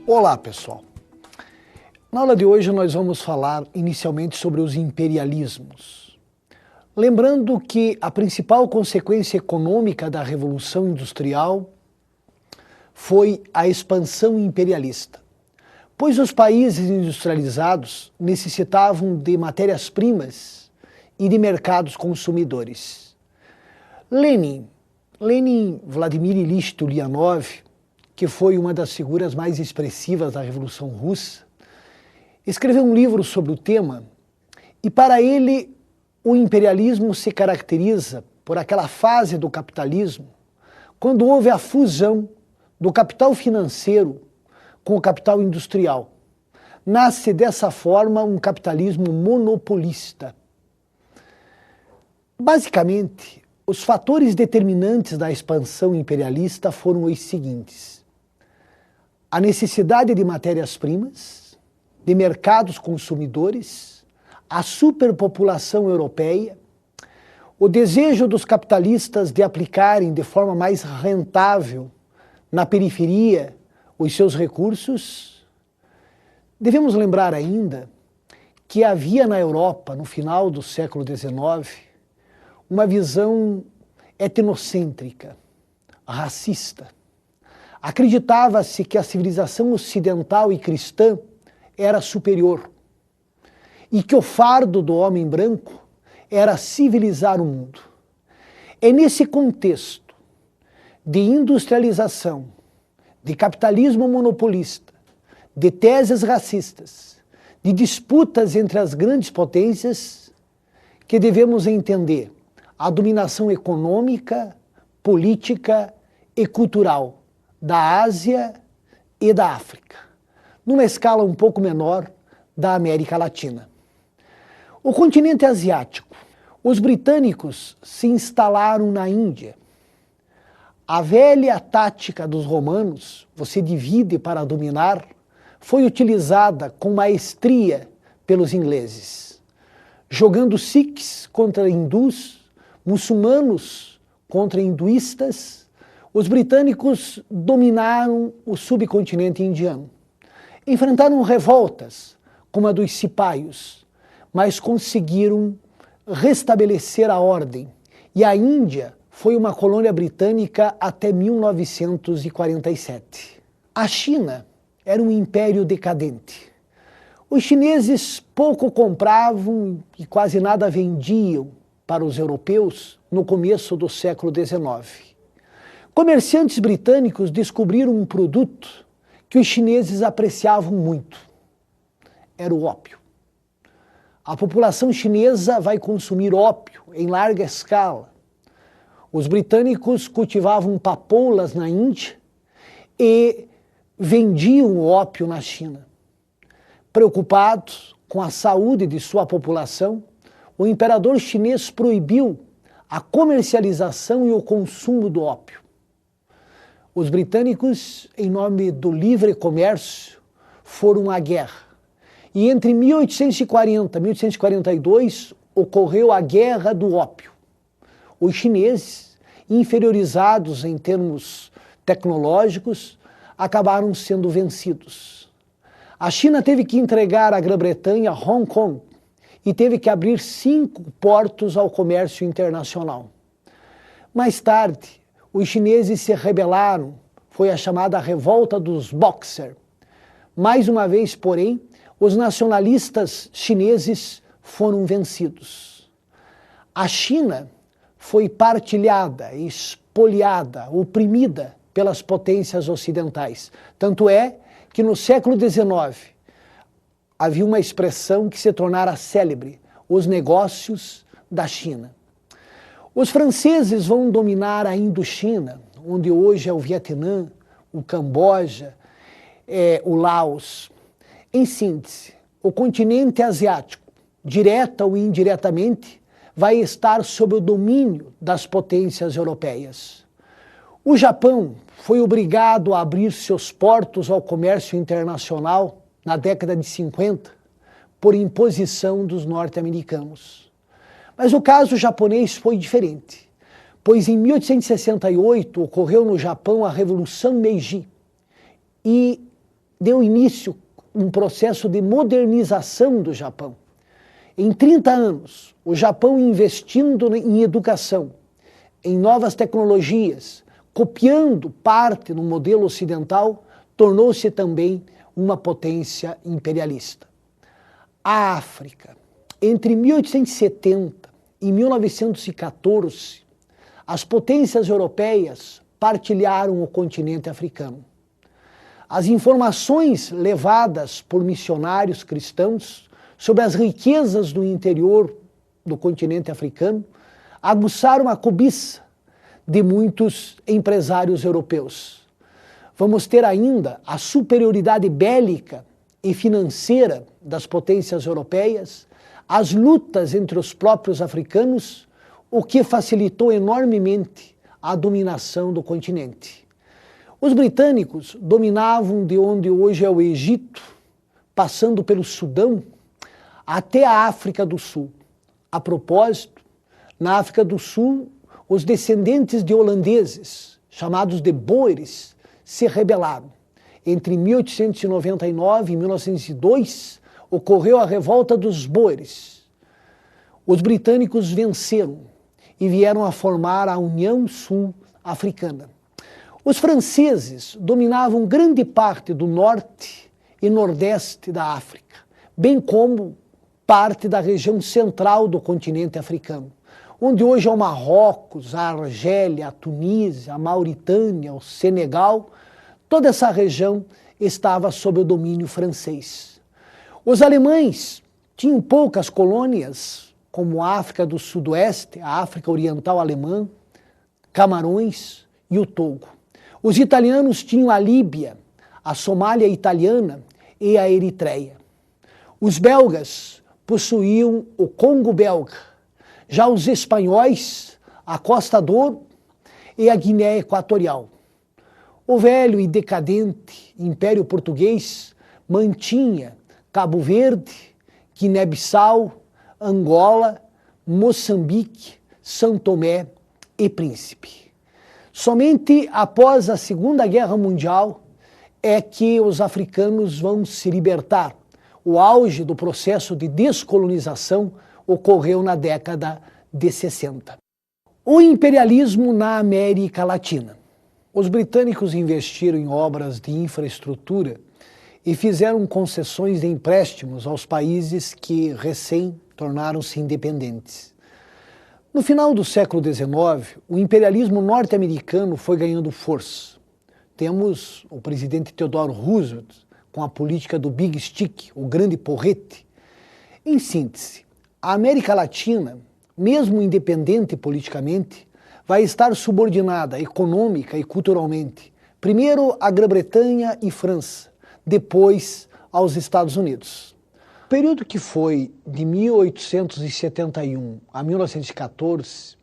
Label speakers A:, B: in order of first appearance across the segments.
A: Olá, pessoal. Na aula de hoje nós vamos falar inicialmente sobre os imperialismos. Lembrando que a principal consequência econômica da Revolução Industrial foi a expansão imperialista, pois os países industrializados necessitavam de matérias-primas e de mercados consumidores. Lenin Vladimir Ilyich Ulyanov, que foi uma das figuras mais expressivas da Revolução Russa, escreveu um livro sobre o tema, e para ele o imperialismo se caracteriza por aquela fase do capitalismo quando houve a fusão do capital financeiro com o capital industrial. Nasce dessa forma um capitalismo monopolista. Basicamente, os fatores determinantes da expansão imperialista foram os seguintes: a necessidade de matérias-primas, de mercados consumidores, a superpopulação europeia, o desejo dos capitalistas de aplicarem de forma mais rentável na periferia os seus recursos. Devemos lembrar ainda que havia na Europa, no final do século XIX, uma visão etnocêntrica, racista. Acreditava-se que a civilização ocidental e cristã era superior e que o fardo do homem branco era civilizar o mundo. É nesse contexto de industrialização, de capitalismo monopolista, de teses racistas, de disputas entre as grandes potências, que devemos entender a dominação econômica, política e cultural da Ásia e da África, numa escala um pouco menor da América Latina. O continente asiático. Os britânicos se instalaram na Índia. A velha tática dos romanos, você divide para dominar, foi utilizada com maestria pelos ingleses, jogando sikhs contra hindus, muçulmanos contra hinduístas. Os britânicos dominaram o subcontinente indiano. Enfrentaram revoltas, como a dos cipaios, mas conseguiram restabelecer a ordem. E a Índia foi uma colônia britânica até 1947. A China era um império decadente. Os chineses pouco compravam e quase nada vendiam para os europeus no começo do século XIX. Comerciantes britânicos descobriram um produto que os chineses apreciavam muito. Era o ópio. A população chinesa vai consumir ópio em larga escala. Os britânicos cultivavam papoulas na Índia e vendiam o ópio na China. Preocupados com a saúde de sua população, o imperador chinês proibiu a comercialização e o consumo do ópio. Os britânicos, em nome do livre comércio, foram à guerra. E entre 1840 e 1842 ocorreu a Guerra do Ópio. Os chineses, inferiorizados em termos tecnológicos, acabaram sendo vencidos. A China teve que entregar à Grã-Bretanha Hong Kong e teve que abrir 5 portos ao comércio internacional. Mais tarde, os chineses se rebelaram, foi a chamada Revolta dos Boxer. Mais uma vez, porém, os nacionalistas chineses foram vencidos. A China foi partilhada, espoliada, oprimida pelas potências ocidentais. Tanto é que no século XIX havia uma expressão que se tornara célebre: os negócios da China. Os franceses vão dominar a Indochina, onde hoje é o Vietnã, o Camboja, o Laos. Em síntese, o continente asiático, direta ou indiretamente, vai estar sob o domínio das potências europeias. O Japão foi obrigado a abrir seus portos ao comércio internacional na década de 50 por imposição dos norte-americanos. Mas o caso japonês foi diferente, pois em 1868 ocorreu no Japão a Revolução Meiji e deu início um processo de modernização do Japão. Em 30 anos, o Japão investindo em educação, em novas tecnologias, copiando parte do modelo ocidental, tornou-se também uma potência imperialista. A África, entre 1870 e 1914, as potências europeias partilharam o continente africano. As informações levadas por missionários cristãos sobre as riquezas do interior do continente africano aguçaram a cobiça de muitos empresários europeus. Vamos ter ainda a superioridade bélica e financeira das potências europeias, as lutas entre os próprios africanos, o que facilitou enormemente a dominação do continente. Os britânicos dominavam de onde hoje é o Egito, passando pelo Sudão, até a África do Sul. A propósito, na África do Sul, os descendentes de holandeses, chamados de Boeres, se rebelaram. Entre 1899 e 1902, ocorreu a revolta dos Boeres. Os britânicos venceram e vieram a formar a União Sul-Africana. Os franceses dominavam grande parte do norte e nordeste da África, bem como parte da região central do continente africano, onde hoje é o Marrocos, a Argélia, a Tunísia, a Mauritânia, o Senegal. Toda essa região estava sob o domínio francês. Os alemães tinham poucas colônias, como a África do Sudoeste, a África Oriental Alemã, Camarões e o Togo. Os italianos tinham a Líbia, a Somália italiana e a Eritreia. Os belgas possuíam o Congo belga. Já os espanhóis, a Costa d'Or e a Guiné Equatorial. O velho e decadente Império Português mantinha Cabo Verde, Guiné-Bissau, Angola, Moçambique, São Tomé e Príncipe. Somente após a Segunda Guerra Mundial é que os africanos vão se libertar. O auge do processo de descolonização ocorreu na década de 60. O imperialismo na América Latina. Os britânicos investiram em obras de infraestrutura e fizeram concessões de empréstimos aos países que recém tornaram-se independentes. No final do século XIX, o imperialismo norte-americano foi ganhando força. Temos o presidente Theodore Roosevelt com a política do Big Stick, o grande porrete. Em síntese, a América Latina, mesmo independente politicamente, vai estar subordinada econômica e culturalmente, primeiro à Grã-Bretanha e França, depois aos Estados Unidos. O período que foi de 1871 a 1914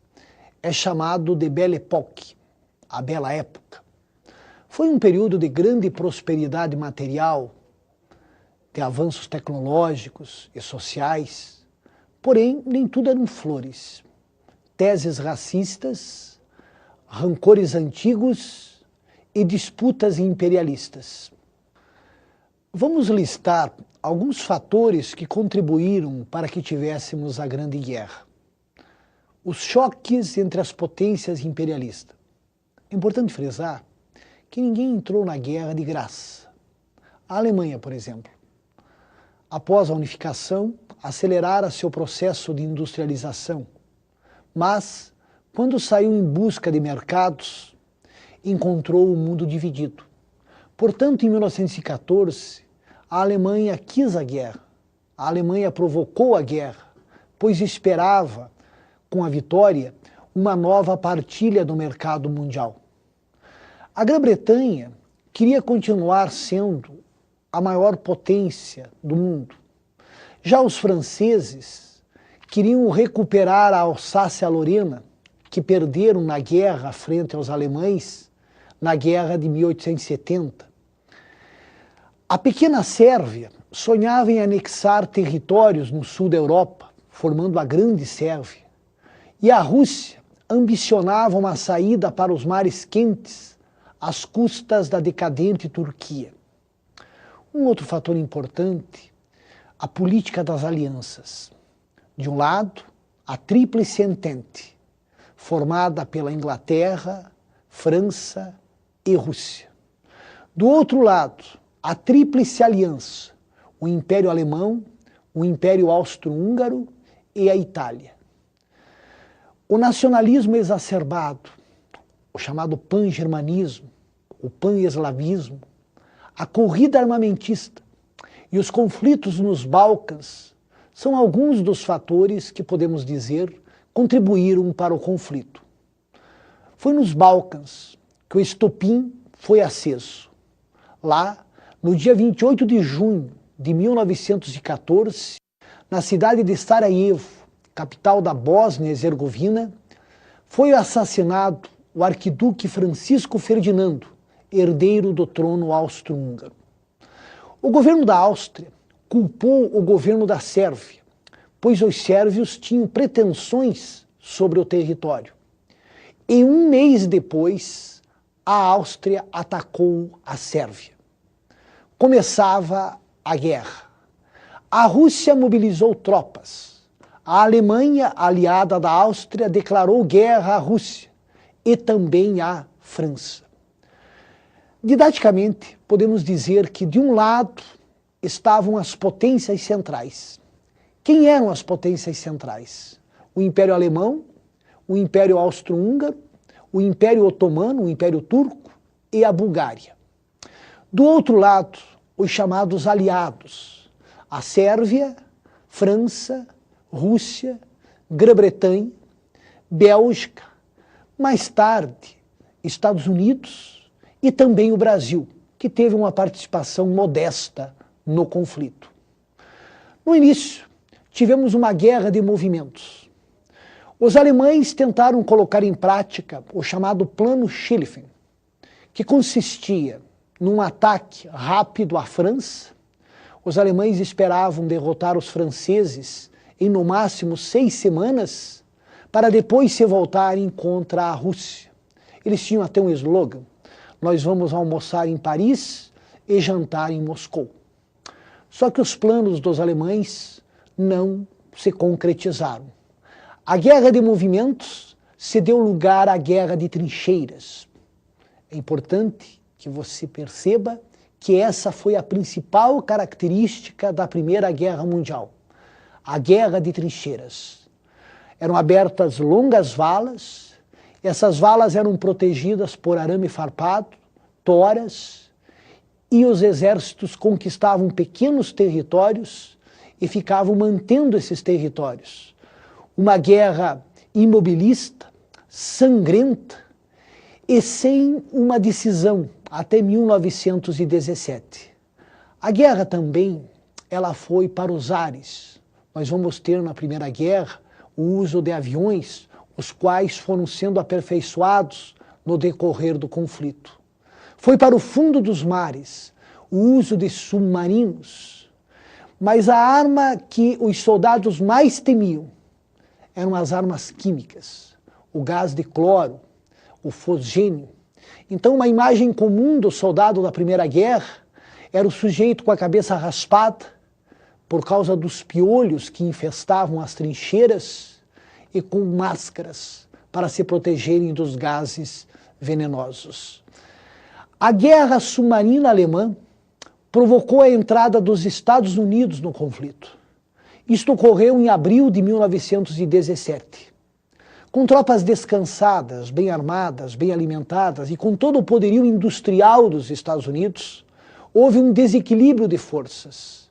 A: é chamado de Belle Époque, a Bela Época. Foi um período de grande prosperidade material, de avanços tecnológicos e sociais, porém nem tudo eram flores. Teses racistas, rancores antigos e disputas imperialistas. Vamos listar alguns fatores que contribuíram para que tivéssemos a Grande Guerra. Os choques entre as potências imperialistas. É importante frisar que ninguém entrou na guerra de graça. A Alemanha, por exemplo, após a unificação, acelerara seu processo de industrialização, mas, quando saiu em busca de mercados, encontrou o mundo dividido. Portanto, em 1914, a Alemanha quis a guerra. A Alemanha provocou a guerra, pois esperava, com a vitória, uma nova partilha do mercado mundial. A Grã-Bretanha queria continuar sendo a maior potência do mundo. Já os franceses queriam recuperar a Alsácia-Lorena, que perderam na guerra frente aos alemães, na guerra de 1870. A pequena Sérvia sonhava em anexar territórios no sul da Europa, formando a Grande Sérvia. E a Rússia ambicionava uma saída para os mares quentes, às custas da decadente Turquia. Um outro fator importante, a política das alianças. De um lado, a Tríplice Entente, formada pela Inglaterra, França e Rússia. Do outro lado, a Tríplice Aliança, o Império Alemão, o Império Austro-Húngaro e a Itália. O nacionalismo exacerbado, o chamado pan-germanismo, o pan-eslavismo, a corrida armamentista e os conflitos nos Balcãs são alguns dos fatores que, podemos dizer, contribuíram para o conflito. Foi nos Balcãs que o estopim foi aceso. Lá, no dia 28 de junho de 1914, na cidade de Sarajevo, capital da Bósnia-Herzegovina, foi assassinado o arquiduque Francisco Ferdinando, herdeiro do trono austro-húngaro. O governo da Áustria culpou o governo da Sérvia, pois os sérvios tinham pretensões sobre o território. E um mês depois, a Áustria atacou a Sérvia. Começava a guerra. A Rússia mobilizou tropas. A Alemanha, aliada da Áustria, declarou guerra à Rússia e também à França. Didaticamente, podemos dizer que, de um lado, estavam as potências centrais. Quem eram as potências centrais? O Império Alemão, o Império Austro-Húngaro, o Império Otomano, o Império Turco e a Bulgária. Do outro lado, os chamados aliados, a Sérvia, França, Rússia, Grã-Bretanha, Bélgica, mais tarde, Estados Unidos e também o Brasil, que teve uma participação modesta no conflito. No início, tivemos uma guerra de movimentos. Os alemães tentaram colocar em prática o chamado Plano Schlieffen, que consistia num ataque rápido à França. Os alemães esperavam derrotar os franceses em no máximo 6 semanas, para depois se voltarem contra a Rússia. Eles tinham até um slogan: nós vamos almoçar em Paris e jantar em Moscou. Só que os planos dos alemães não se concretizaram. A guerra de movimentos se deu lugar à guerra de trincheiras. É importante que você perceba que essa foi a principal característica da Primeira Guerra Mundial. A guerra de trincheiras. Eram abertas longas valas, essas valas eram protegidas por arame farpado, toras, e os exércitos conquistavam pequenos territórios e ficavam mantendo esses territórios. Uma guerra imobilista, sangrenta e sem uma decisão até 1917. A guerra também, ela foi para os ares. Nós vamos ter na Primeira Guerra o uso de aviões, os quais foram sendo aperfeiçoados no decorrer do conflito. Foi para o fundo dos mares o uso de submarinos, mas a arma que os soldados mais temiam eram as armas químicas, o gás de cloro, o fosgênio. Então, uma imagem comum do soldado da Primeira Guerra era o sujeito com a cabeça raspada por causa dos piolhos que infestavam as trincheiras e com máscaras para se protegerem dos gases venenosos. A guerra submarina alemã provocou a entrada dos Estados Unidos no conflito. Isto ocorreu em abril de 1917. Com tropas descansadas, bem armadas, bem alimentadas e com todo o poderio industrial dos Estados Unidos, houve um desequilíbrio de forças.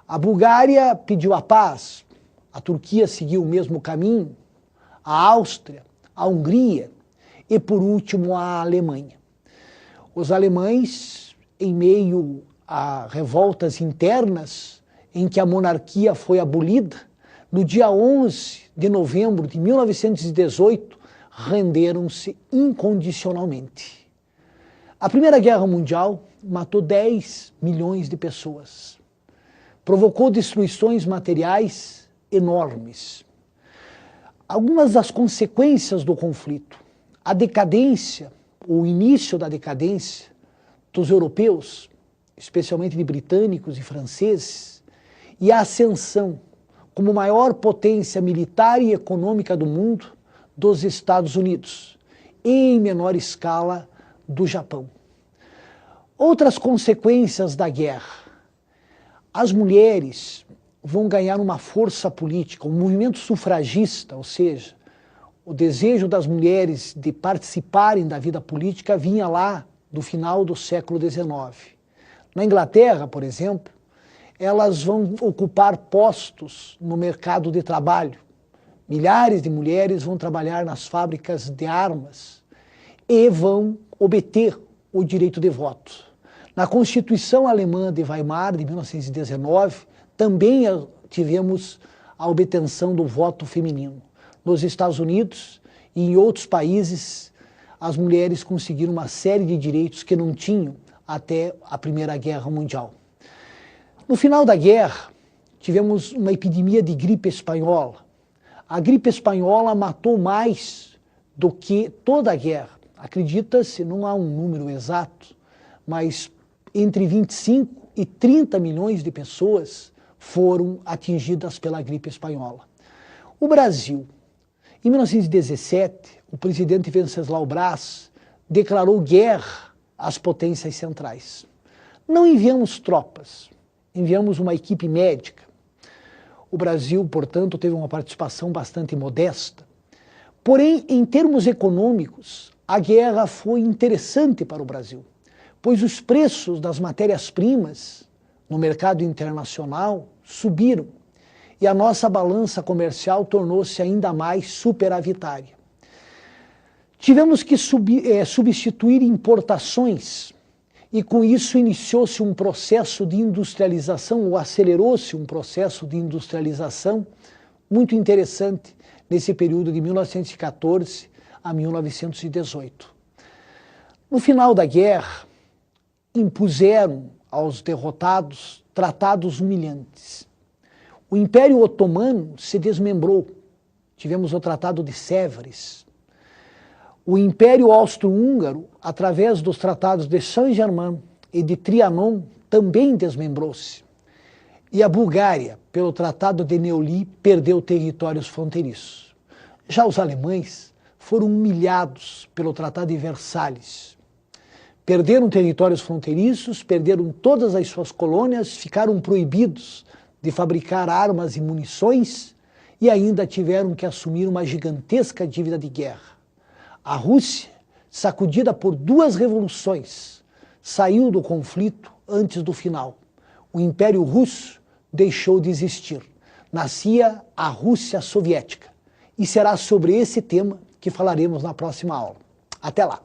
A: A Bulgária pediu a paz, a Turquia seguiu o mesmo caminho, a Áustria, a Hungria e, por último, a Alemanha. Os alemães, em meio a revoltas internas, em que a monarquia foi abolida, no dia 11 de novembro de 1918, renderam-se incondicionalmente. A Primeira Guerra Mundial matou 10 milhões de pessoas. Provocou destruições materiais enormes. Algumas das consequências do conflito, a decadência, o início da decadência dos europeus, especialmente de britânicos e franceses, e a ascensão como maior potência militar e econômica do mundo dos Estados Unidos, e em menor escala do Japão. Outras consequências da guerra. As mulheres vão ganhar uma força política, um movimento sufragista, ou seja, o desejo das mulheres de participarem da vida política vinha lá do final do século XIX. Na Inglaterra, por exemplo, elas vão ocupar postos no mercado de trabalho. Milhares de mulheres vão trabalhar nas fábricas de armas e vão obter o direito de voto. Na Constituição Alemã de Weimar, de 1919, também tivemos a obtenção do voto feminino. Nos Estados Unidos e em outros países, as mulheres conseguiram uma série de direitos que não tinham até a Primeira Guerra Mundial. No final da guerra, tivemos uma epidemia de gripe espanhola. A gripe espanhola matou mais do que toda a guerra. Acredita-se, não há um número exato, mas entre 25 e 30 milhões de pessoas foram atingidas pela gripe espanhola. O Brasil, em 1917, o presidente Venceslau Braz declarou guerra às potências centrais. Não enviamos tropas, enviamos uma equipe médica. O Brasil, portanto, teve uma participação bastante modesta. Porém, em termos econômicos, a guerra foi interessante para o Brasil, pois os preços das matérias-primas no mercado internacional subiram e a nossa balança comercial tornou-se ainda mais superavitária. Tivemos que substituir importações e com isso iniciou-se um processo de industrialização, ou acelerou-se um processo de industrialização muito interessante nesse período de 1914 a 1918. No final da guerra, impuseram aos derrotados tratados humilhantes. O Império Otomano se desmembrou. Tivemos o Tratado de Sèvres. O Império Austro-Húngaro, através dos tratados de Saint-Germain e de Trianon, também desmembrou-se. E a Bulgária, pelo Tratado de Neuilly, perdeu territórios fronteiriços. Já os alemães foram humilhados pelo Tratado de Versalhes. Perderam territórios fronteiriços, perderam todas as suas colônias, ficaram proibidos de fabricar armas e munições e ainda tiveram que assumir uma gigantesca dívida de guerra. A Rússia, sacudida por 2 revoluções, saiu do conflito antes do final. O Império Russo deixou de existir. Nascia a Rússia Soviética. E será sobre esse tema que falaremos na próxima aula. Até lá!